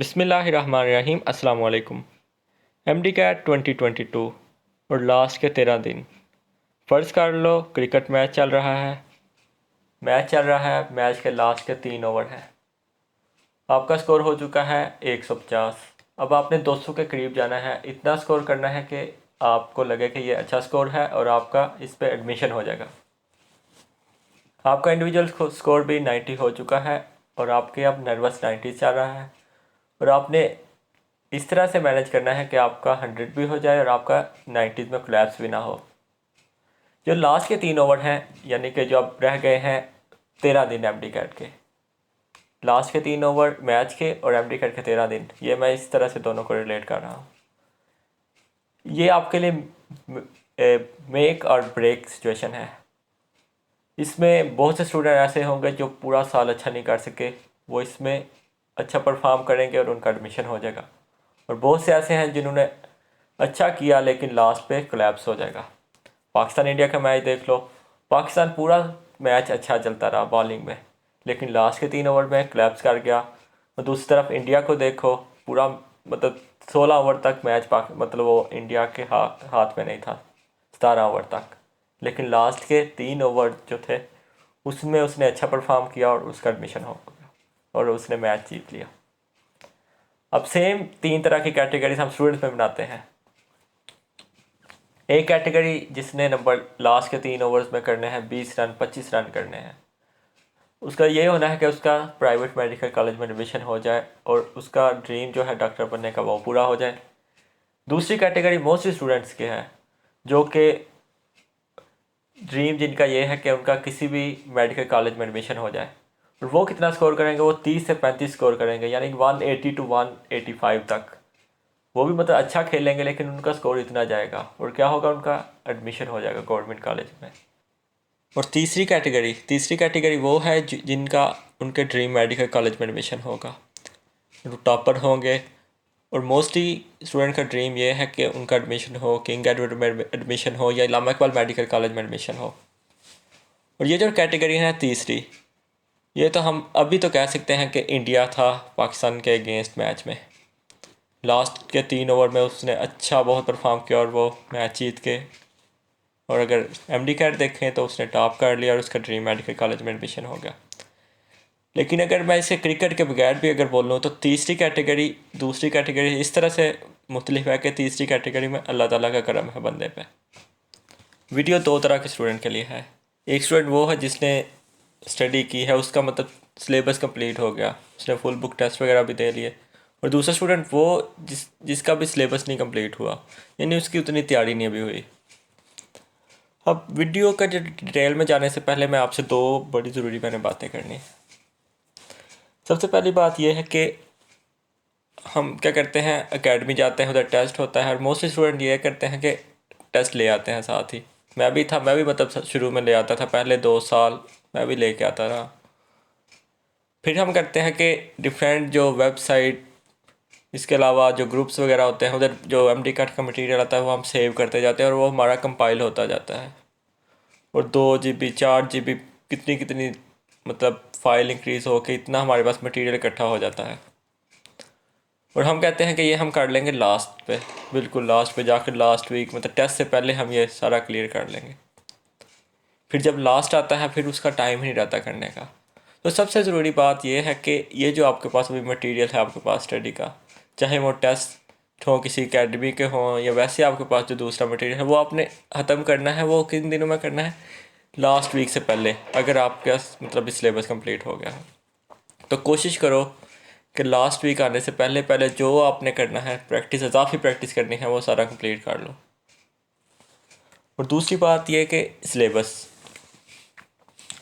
बिस्मिल्लाहिर्रहमानिर्रहीम अस्सलाम वालेकुम। एमडी कैट 2022 और लास्ट के 13 दिन। फ़र्ज़ कर लो क्रिकेट मैच चल रहा है। मैच के लास्ट के 3 ओवर हैं। आपका स्कोर हो चुका है 150। अब आपने 200 के करीब जाना है। इतना स्कोर करना है कि आपको लगे कि ये अच्छा स्कोर है और आपका इस पर एडमिशन हो जाएगा। आपका इंडिविजुअल स्कोर भी 90 हो चुका है और आपके अब नर्वस 90 चल रहा है और आपने इस तरह से मैनेज करना है कि आपका 100 भी हो जाए और आपका 90 में कोलैप्स भी ना हो। जो लास्ट के 3 ओवर हैं, यानी कि जो अब रह गए हैं 13 दिन एमडी कैट के, लास्ट के 3 ओवर मैच के और एमडी कैट के 13 दिन, ये मैं इस तरह से दोनों को रिलेट कर रहा हूँ। ये आपके लिए मेक और ब्रेक सिचुएशन है। इसमें बहुत से स्टूडेंट ऐसे होंगे जो पूरा साल अच्छा नहीं कर सके, वो इसमें अच्छा परफॉर्म करेंगे और उनका एडमिशन हो जाएगा। और बहुत से ऐसे हैं जिन्होंने अच्छा किया लेकिन लास्ट पे कोलैप्स हो जाएगा। पाकिस्तान इंडिया का मैच देख लो, पाकिस्तान पूरा मैच अच्छा चलता रहा बॉलिंग में, लेकिन लास्ट के 3 ओवर में कोलैप्स कर गया। और दूसरी तरफ इंडिया को देखो, पूरा मतलब 16 ओवर तक मैच मतलब वो इंडिया के हाथ में नहीं था, 17 ओवर तक, लेकिन लास्ट के 3 ओवर जो थे उसमें उसने अच्छा परफॉर्म किया और उसका एडमिशन हो गया और उसने मैच जीत लिया। अब सेम 3 तरह की कैटेगरीज हम स्टूडेंट्स में बनाते हैं। एक कैटेगरी जिसने नंबर लास्ट के 3 ओवर्स में करने हैं 20 रन 25 रन करने हैं, उसका ये होना है कि उसका प्राइवेट मेडिकल कॉलेज में एडमिशन हो जाए और उसका ड्रीम जो है डॉक्टर बनने का वो पूरा हो जाए। दूसरी कैटेगरी मोस्टली स्टूडेंट्स के है जो कि ड्रीम जिनका ये है कि उनका किसी भी मेडिकल कॉलेज में एडमिशन हो जाए। और वो कितना स्कोर करेंगे, वो 30 से 35 स्कोर करेंगे, यानी 180 टू 185 तक। वो भी मतलब अच्छा खेलेंगे लेकिन उनका स्कोर इतना जाएगा और क्या होगा, उनका एडमिशन हो जाएगा गवर्नमेंट कॉलेज में। और तीसरी कैटेगरी वो है जिनका उनके ड्रीम मेडिकल कॉलेज में एडमिशन होगा, वो टॉपर होंगे। और मोस्टली स्टूडेंट का ड्रीम ये है कि उनका एडमिशन हो किंग एडवर्ड में एडमिशन हो या इलामा इकबाल मेडिकल कॉलेज में एडमिशन हो। और ये जो कैटेगरी है तीसरी, ये तो हम अभी तो कह सकते हैं कि इंडिया था पाकिस्तान के अगेंस्ट मैच में, लास्ट के 3 ओवर में उसने अच्छा बहुत परफॉर्म किया और वो मैच जीत के। और अगर एमडी कैट देखें तो उसने टॉप कर लिया और उसका ड्रीम मेडिकल कॉलेज में एडमिशन हो गया। लेकिन अगर मैं इसे क्रिकेट के बगैर भी अगर बोलूँ तो दूसरी कैटेगरी इस तरह से मुख्तलिफ है कि तीसरी कैटेगरी में अल्लाह ताला का करम है बंदे पे। वीडियो 2 तरह के स्टूडेंट के लिए है। एक स्टूडेंट वो है जिसने स्टडी की है, उसका मतलब सिलेबस कंप्लीट हो गया, उसने फुल बुक टेस्ट वगैरह भी दे लिए। और दूसरा स्टूडेंट वो जिसका भी सिलेबस नहीं कंप्लीट हुआ, यानी उसकी उतनी तैयारी नहीं अभी हुई। अब वीडियो का जो डिटेल में जाने से पहले मैं आपसे 2 बड़ी ज़रूरी मैंने बातें करनी है। सबसे पहली बात यह है कि हम क्या करते हैं, एकेडमी जाते हैं, उधर टेस्ट होता है और मोस्टली स्टूडेंट ये करते हैं कि टेस्ट ले आते हैं साथ ही। मैं भी मतलब शुरू में ले आता था, पहले 2 साल मैं भी लेके आता रहा। फिर हम करते हैं कि डिफरेंट जो वेबसाइट, इसके अलावा जो ग्रुप्स वगैरह होते हैं, उधर जो एमडी कैट का मटेरियल आता है वो हम सेव करते जाते हैं और वो हमारा कंपाइल होता जाता है। और 2 GB 4 GB कितनी कितनी मतलब फ़ाइल इंक्रीज़ हो के इतना हमारे पास मटेरियल इकट्ठा हो जाता है। और हम कहते हैं कि ये हम कर लेंगे लास्ट पे, बिल्कुल लास्ट पे जाकर, लास्ट वीक मतलब टेस्ट से पहले हम ये सारा क्लियर कर लेंगे। फिर जब लास्ट आता है फिर उसका टाइम ही नहीं रहता करने का। तो सबसे ज़रूरी बात यह है कि ये जो आपके पास अभी मटेरियल है आपके पास स्टडी का, चाहे वो टेस्ट हो किसी एकेडमी के हों या वैसे आपके पास जो दूसरा मटेरियल है, वो आपने ख़त्म करना है। वो किन दिनों में करना है, लास्ट वीक से पहले, अगर आपके पास मतलब सिलेबस कंप्लीट हो गया है तो कोशिश करो कि लास्ट वीक आने से पहले पहले जो आपने करना है, प्रैक्टिस, इजाफी प्रैक्टिस करनी है, वो सारा कंप्लीट कर लो। और दूसरी बात यह कि सिलेबस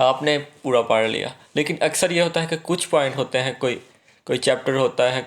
आपने पूरा पढ़ लिया, लेकिन अक्सर ये होता है कि कुछ पॉइंट होते हैं, कोई कोई चैप्टर होता है,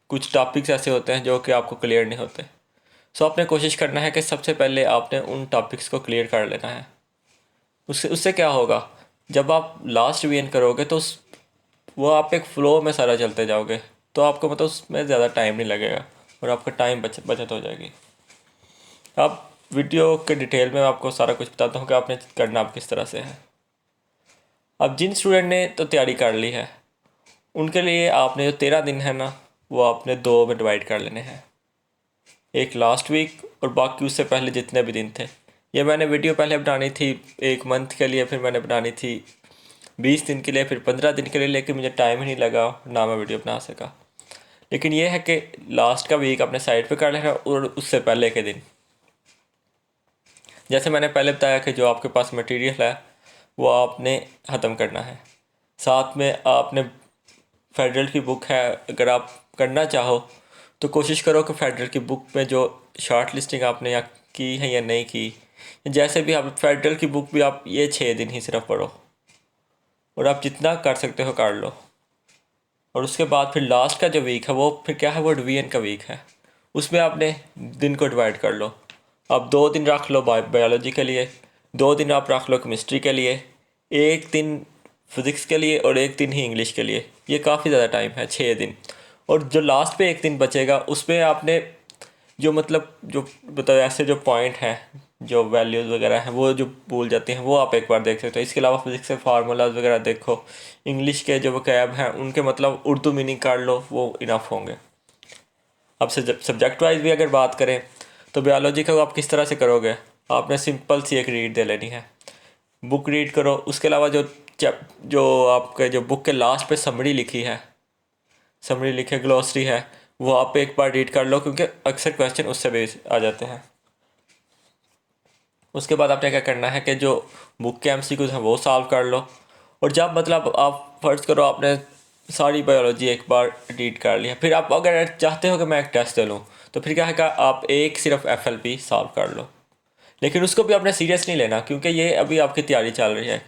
कुछ टॉपिक्स ऐसे होते हैं जो कि आपको क्लियर नहीं होते। सो आपने कोशिश करना है कि सबसे पहले आपने उन टॉपिक्स को क्लियर कर लेना है। उससे उससे क्या होगा, जब आप लास्ट रिवीजन करोगे तो वो आप एक फ़्लो में सारा चलते जाओगे, तो आपको मतलब उसमें ज़्यादा टाइम नहीं लगेगा और आपका टाइम बचत हो जाएगी। अब वीडियो के डिटेल में आपको सारा कुछ बताता हूँ कि आपने करना आप किस तरह से है। अब जिन स्टूडेंट ने तो तैयारी कर ली है, उनके लिए आपने जो 13 दिन है ना, वो आपने 2 में डिवाइड कर लेने हैं, एक लास्ट वीक और बाकी उससे पहले जितने भी दिन थे। ये मैंने वीडियो पहले बनानी थी 1 मंथ के लिए, फिर मैंने बनानी थी 20 दिन के लिए, फिर 15 दिन के लिए, लेकिन मुझे टाइम ही नहीं लगा, ना मैं वीडियो बना सका। लेकिन ये है कि लास्ट का वीक अपने साइड पे कर लेना और उससे पहले के दिन, जैसे मैंने पहले बताया कि जो आपके पास मटेरियल है वो आपने ख़त्म करना है। साथ में आपने फेडरल की बुक है, अगर आप करना चाहो तो कोशिश करो कि फेडरल की बुक में जो शॉर्ट लिस्टिंग आपने या की है या नहीं की, जैसे भी आप फेडरल की बुक भी आप ये 6 दिन ही सिर्फ पढ़ो और आप जितना कर सकते हो कर लो। और उसके बाद फिर लास्ट का जो वीक है वो फिर क्या है, वो डिवीजन का वीक है। उसमें आपने दिन को डिवाइड कर लो। आप 2 दिन रख लो बायोलॉजी के लिए, 2 दिन आप रख लो केमिस्ट्री के लिए, 1 दिन फिज़िक्स के लिए और 1 दिन ही इंग्लिश के लिए। ये काफ़ी ज़्यादा टाइम है, 6 दिन। और जो लास्ट पे 1 दिन बचेगा उसमें आपने जो मतलब जो बताओ ऐसे जो पॉइंट हैं, जो वैल्यूज़ वगैरह हैं वो जो भूल जाती हैं वो आप एक बार देख सकते हो। इसके अलावा फिज़िक्स के फार्मूलाज वगैरह देखो, इंग्लिश के जो वोकैब हैं उनके मतलब उर्दू मीनिंग कर लो, वो इनफ होंगे। अब सब्जेक्ट वाइज भी अगर बात करें तो बायोलॉजी का आप किस तरह से करोगे, आपने सिंपल सी एक रीड दे लेनी है, बुक रीड करो। उसके अलावा जो आपके जो बुक के लास्ट पे समरी लिखी है, समरी लिखे ग्लॉसरी है, वो आप एक बार रीड कर लो, क्योंकि अक्सर क्वेश्चन उससे बेस आ जाते हैं। उसके बाद आपने क्या करना है कि जो बुक के एमसीक्यूज हैं वो सॉल्व कर लो। और जब मतलब आप फर्ज करो आपने सारी बायोलॉजी एक बार रीड कर लिया, फिर आप अगर चाहते हो कि मैं एक टेस्ट दे लूँ तो फिर क्या है कि आप एक सिर्फ एफएलपी सॉल्व कर लो। लेकिन उसको भी आपने सीरियस नहीं लेना, क्योंकि ये अभी आपकी तैयारी चल रही है।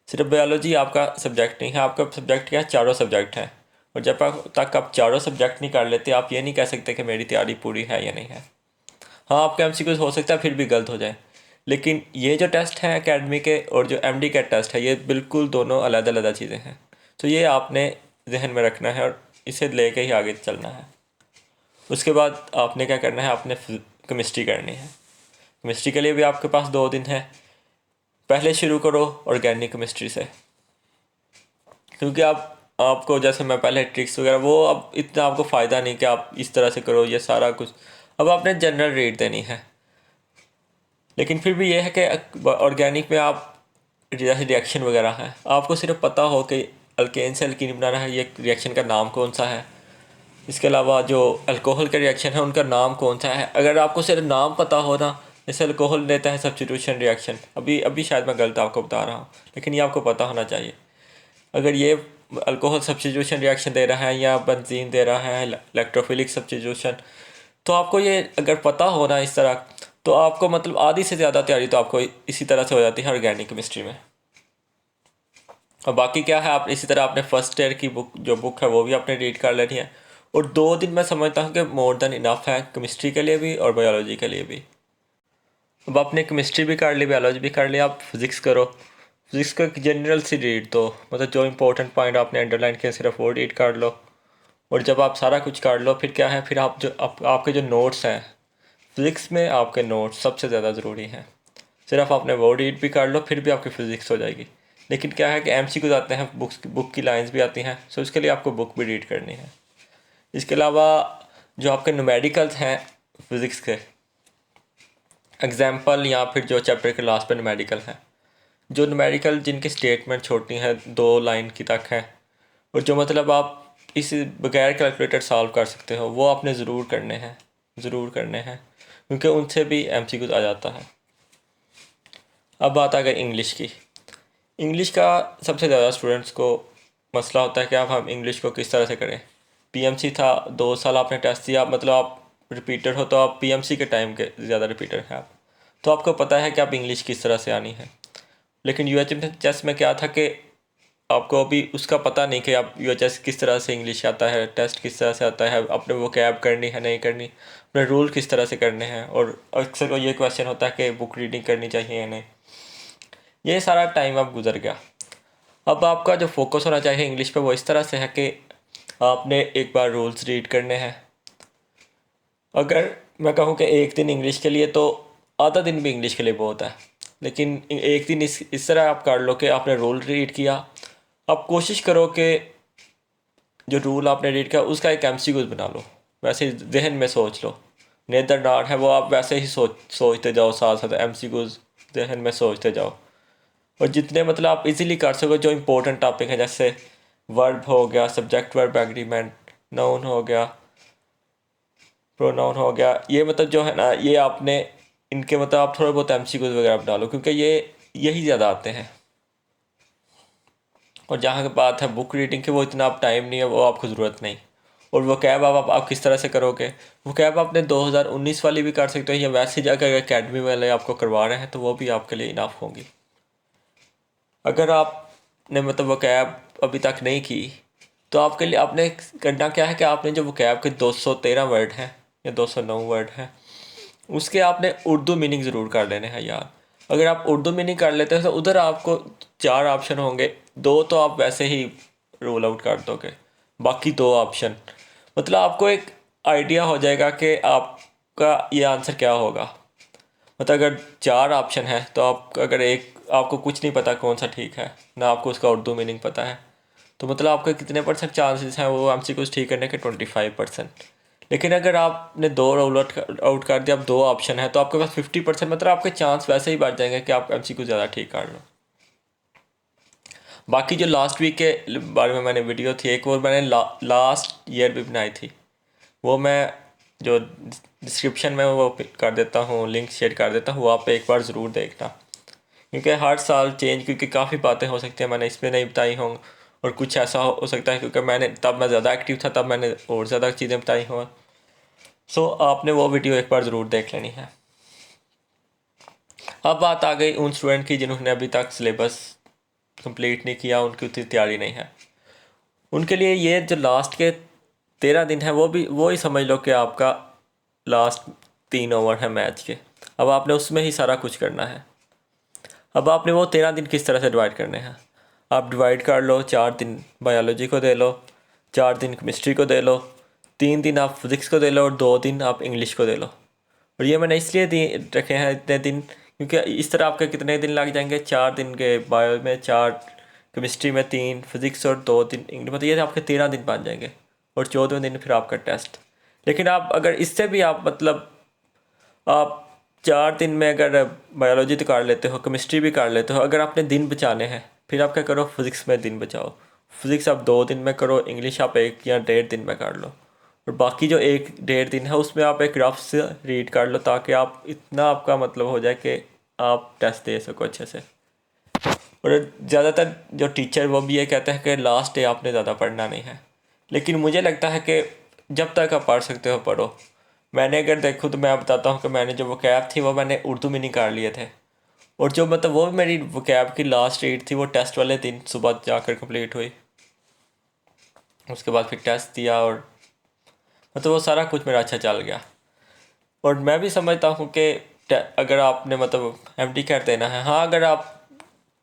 सिर्फ बायोलॉजी आपका सब्जेक्ट नहीं है, आपका सब्जेक्ट क्या है, चारों सब्जेक्ट हैं। और जब तक आप चारों सब्जेक्ट नहीं कर लेते आप ये नहीं कह सकते कि मेरी तैयारी पूरी है या नहीं है। हाँ, आपका एमसीक्यूज हो सकता है फिर भी गलत हो जाए, लेकिन ये जो टेस्ट हैं एकेडमी के और जो एमडी का टेस्ट है ये बिल्कुल दोनों अलग अलग चीज़ें हैं। तो ये आपने जहन में रखना है और इसे लेके ही आगे चलना है। उसके बाद आपने क्या करना है, आपने केमिस्ट्री करनी है। केमिस्ट्री के लिए भी आपके पास 2 दिन है। पहले शुरू करो ऑर्गेनिक केमिस्ट्री से, क्योंकि आपको जैसे मैं पहले ट्रिक्स वगैरह वो अब इतना आपको फ़ायदा नहीं कि आप इस तरह से करो ये सारा कुछ। अब आपने जनरल रीड देनी है, लेकिन फिर भी ये है कि ऑर्गेनिक में आप जैसे रिएक्शन वगैरह है आपको सिर्फ पता हो कि अल्केन से अल्कीन बनाना है, ये रिएक्शन का नाम कौन सा है। इसके अलावा जो अल्कोहल के रिएक्शन है उनका नाम कौन सा है, अगर आपको सिर्फ नाम पता हो ना, जैसे अल्कोहल देता है सब्स्टिट्यूशन रिएक्शन, अभी अभी शायद मैं गलत आपको बता रहा हूँ, लेकिन ये आपको पता होना चाहिए। अगर ये अल्कोहल सब्स्टिट्यूशन रिएक्शन दे रहा है या बेंजीन दे रहा है इलेक्ट्रोफिलिक सब्स्टिट्यूशन, तो आपको ये अगर पता हो ना इस तरह, तो आपको मतलब आधी से ज़्यादा तैयारी तो आपको इसी तरह से हो जाती है ऑर्गेनिक केमिस्ट्री में। और बाकी क्या है, आप इसी तरह अपने फर्स्ट ईयर की बुक है वो भी आपने रीड कर लेनी है। और 2 दिन मैं समझता हूँ कि मोर देन इनफ है केमिस्ट्री के लिए भी और बायोलॉजी के लिए भी। अब आपने केमिस्ट्री भी कर ली, बायोलॉजी भी कर लिया, आप फिज़िक्स करो। फिज़िक्स का एक जनरल सी रीड दो, मतलब जो इंपॉर्टेंट पॉइंट आपने अंडरलाइन किया सिर्फ वो रीड कर लो। और जब आप सारा कुछ कर लो फिर क्या है, फिर आपके जो नोट्स हैं फिज़िक्स में, आपके नोट्स सबसे ज़्यादा ज़रूरी हैं। सिर्फ आपने वो रीड भी कर लो फिर भी आपकी फ़िज़िक्स हो जाएगी। लेकिन क्या है कि एमसीक्यूज आते हैं, बुक की लाइंस भी आती हैं, सो इसके लिए आपको बुक भी रीड करनी है। इसके अलावा जो आपके न्यूमेरिकल्स हैं फिज़िक्स के एग्जाम्पल, या फिर जो चैप्टर के लास्ट पे न्यूमेरिकल हैं, जो न्यूमेरिकल जिनकी स्टेटमेंट छोटी हैं 2 लाइन की तक हैं और जो मतलब आप इस बगैर कैलकुलेटर सॉल्व कर सकते हो, वो आपने ज़रूर करने हैं, ज़रूर करने हैं, क्योंकि उनसे भी एमसीक्यूज आ जाता है। अब बात आ गई इंग्लिश की। इंग्लिश का सबसे ज़्यादा स्टूडेंट्स को मसला होता है कि अब हम इंग्लिश को किस तरह से करें। पीएमसी था, 2 साल आपने टेस्ट दिया, मतलब आप रिपीटर हो, तो आप पीएमसी के टाइम के ज़्यादा रिपीटर हैं आप, तो आपको पता है कि आप इंग्लिश किस तरह से आनी है। लेकिन यूएचएस में क्या था कि आपको अभी उसका पता नहीं कि आप यूएचएस किस तरह से इंग्लिश आता है, टेस्ट किस तरह से आता है, अपने वो कैब करनी है नहीं करनी, अपने रूल किस तरह से करने हैं, और अक्सर को ये क्वेश्चन होता है कि बुक रीडिंग करनी चाहिए या नहीं। ये सारा टाइम अब गुजर गया। अब आपका जो फोकस होना चाहिए इंग्लिश पे वो इस तरह से है कि आपने एक बार रूल्स रीड करने हैं। अगर मैं कहूँ कि 1 दिन इंग्लिश के लिए, तो आधा दिन भी इंग्लिश के लिए बहुत है, लेकिन 1 दिन इस तरह आप कर लो कि आपने रूल रीड किया। आप कोशिश करो कि जो रूल आपने रीड किया उसका एक एमसीक्यूज बना लो, वैसे ही जहन में सोच लो। नेदर नॉट है वो आप वैसे ही सोचते जाओ, साथ साथ एमसीक्यूज जहन में सोचते जाओ। और जितने मतलब आप इजीली कर सको जो इम्पोर्टेंट टॉपिक है, जैसे वर्ब हो गया, सब्जेक्ट वर्ब एग्रीमेंट, नाउन हो गया, प्रोनाउन हो गया, ये मतलब जो है ना ये आपने इनके मतलब आप थोड़े बहुत एमसीक्यूज वगैरह बना लो, क्योंकि ये यही ज़्यादा आते हैं। और जहाँ की बात है बुक रीडिंग की, वो इतना आप टाइम नहीं है, वो आपको ज़रूरत नहीं। और वो कैब आप किस तरह से करोगे, वो कैब आपने 2019 वाली भी कर सकते हो, या वैसे ही अगर अकेडमी वाले आपको करवा रहे हैं तो वो भी आपके लिए इनाफ होंगी। अगर आपने मतलब वो कैब अभी तक नहीं की तो आपके लिए आपने करना क्या है कि आपने जो वो कैब के 213 वर्ड हैं या 209 वर्ड हैं, उसके आपने उर्दू मीनिंग ज़रूर कर लेने हैं यार। अगर आप उर्दू मीनिंग कर लेते हैं तो उधर आपको 4 ऑप्शन होंगे, 2 तो आप वैसे ही रोल आउट कर दोगे, बाकी 2 ऑप्शन मतलब आपको एक आइडिया हो जाएगा कि आपका ये आंसर क्या होगा। मतलब अगर 4 ऑप्शन है तो आप अगर एक आपको कुछ नहीं पता कौन सा ठीक है, ना आपको उसका उर्दू मीनिंग पता है, तो मतलब आपके कितने परसेंट चांसेस हैं वो एमसीक्यूज ठीक करने के? 25%। लेकिन अगर आपने 2 रोल आउट कर दिया, अब 2 ऑप्शन है तो आपके पास 50%, मतलब आपके चांस वैसे ही बढ़ जाएंगे कि आप एमसीक्यू ज़्यादा ठीक कर लो। बाकी जो लास्ट वीक के बारे में मैंने वीडियो थी एक, वो मैंने लास्ट ईयर भी बनाई थी, वो मैं जो डिस्क्रिप्शन में वो कर देता हूँ, लिंक शेयर कर देता हूँ, वो आप एक बार ज़रूर देखना। क्योंकि हर साल चेंज, क्योंकि काफ़ी बातें हो सकती हैं मैंने इसमें नहीं बताई हों, और कुछ ऐसा हो सकता है क्योंकि मैं ज़्यादा एक्टिव था, तब मैंने और ज़्यादा चीज़ें बताई हों। सो आपने वो वीडियो एक बार ज़रूर देख लेनी है। अब बात आ गई उन स्टूडेंट की जिन्होंने अभी तक सिलेबस कंप्लीट नहीं किया, उनकी उतनी तैयारी नहीं है। उनके लिए ये जो लास्ट के 13 दिन है वो ही समझ लो कि आपका लास्ट 3 ओवर है मैच के। अब आपने उसमें ही सारा कुछ करना है। अब आपने वो 13 दिन किस तरह से डिवाइड करने हैं, आप डिवाइड कर लो। 4 दिन बायोलॉजी को दे लो, 4 दिन केमिस्ट्री को दे लो, 3 दिन आप फिज़िक्स को दे लो, और 2 दिन आप इंग्लिश को दे लो। और ये मैंने इसलिए रखे हैं इतने दिन, क्योंकि इस तरह आपके कितने दिन लग जाएंगे, 4 दिन के बायो में, 4 केमिस्ट्री में, 3 फिज़िक्स और 2 दिन इंग्लिश, मतलब ये आपके 13 दिन बन जाएंगे। और 14वें दिन फिर आपका टेस्ट। लेकिन आप अगर इससे भी आप मतलब आप 4 दिन में अगर बायोलॉजी तो कर लेते हो, केमिस्ट्री भी कर लेते हो, अगर आपने दिन बचाने हैं फिर आप क्या करो, फिज़िक्स में दिन बचाओ। फिज़िक्स आप 2 दिन में करो, इंग्लिश आप 1 या 1.5 दिन में कर लो, और बाकी जो 1-1.5 दिन है उसमें आप एक रफ से रीड कर लो, ताकि आप इतना आपका मतलब हो जाए कि आप टेस्ट दे सको अच्छे से। और ज़्यादातर जो टीचर वो भी ये कहते हैं कि लास्ट डे आपने ज़्यादा पढ़ना नहीं है, लेकिन मुझे लगता है कि जब तक आप पढ़ सकते हो पढ़ो। मैंने अगर देखूँ तो मैं बताता हूँ कि मैंने जो वोकैब थी वो मैंने उर्दू में निकाल लिए थे, और जो मतलब वो मेरी वोकैब की लास्ट रीड थी वो टेस्ट वाले दिन सुबह जाकर कंप्लीट हुई। उसके बाद फिर टेस्ट दिया, और मतलब वो सारा कुछ मेरा अच्छा चल गया। और मैं भी समझता हूँ कि अगर आपने मतलब एमडी कर देना है, हाँ अगर आप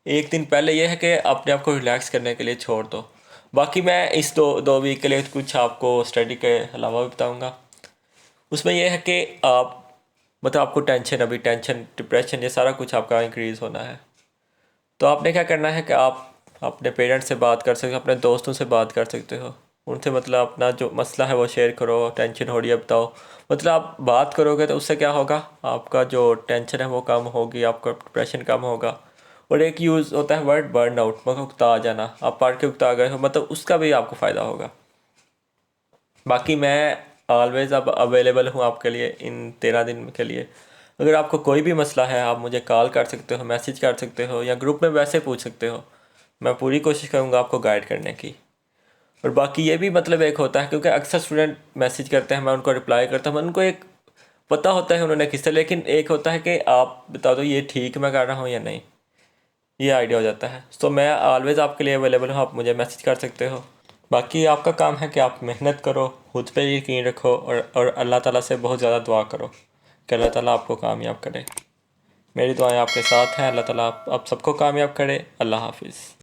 एक दिन पहले ये है कि अपने आप को रिलैक्स करने के लिए छोड़ दो। बाकी मैं इस दो वीक के लिए कुछ आपको स्टडी के अलावा भी बताऊँगा। उसमें यह है कि आप मतलब आपको टेंशन डिप्रेशन ये सारा कुछ आपका इंक्रीज़ होना है। तो आपने क्या करना है कि आप अपने पेरेंट्स से बात कर सकते हो, अपने दोस्तों से बात कर सकते हो, उनसे मतलब अपना जो मसला है वो शेयर करो, टेंशन हो रही है बताओ। मतलब आप बात करोगे तो उससे क्या होगा, आपका जो टेंशन है वो कम होगी, आपका डिप्रेशन कम होगा। और एक यूज़ होता है वर्ड बर्न आउट, मतलब उकता आ जाना, आप पढ़ के उकता गए हो, मतलब उसका भी आपको फ़ायदा होगा। बाकी मैं ऑलवेज़ अब अवेलेबल हूँ आपके लिए इन 13 दिन के लिए। अगर आपको कोई भी मसला है आप मुझे कॉल कर सकते हो, मैसेज कर सकते हो, या ग्रुप में वैसे पूछ सकते हो। मैं पूरी कोशिश करूँगा आपको गाइड करने की। और बाकी ये भी मतलब एक होता है, क्योंकि अक्सर स्टूडेंट मैसेज करते हैं, मैं उनको रिप्लाई करता हूँ, उनको एक पता होता है उन्होंने किससे, लेकिन एक होता है कि आप बता दो ये ठीक मैं कर रहा हूँ या नहीं, ये आइडिया हो जाता है। तो मैं ऑलवेज़ आपके लिए अवेलेबल हूँ, आप मुझे मैसेज कर सकते हो। बाकी आपका काम है कि आप मेहनत करो, खुद पे यकीन रखो, और अल्लाह ताला से बहुत ज़्यादा दुआ करो कि अल्लाह ताला आपको कामयाब करे। मेरी दुआएं आपके साथ हैं, अल्लाह ताला आप सबको कामयाब करे। अल्लाह हाफिज़।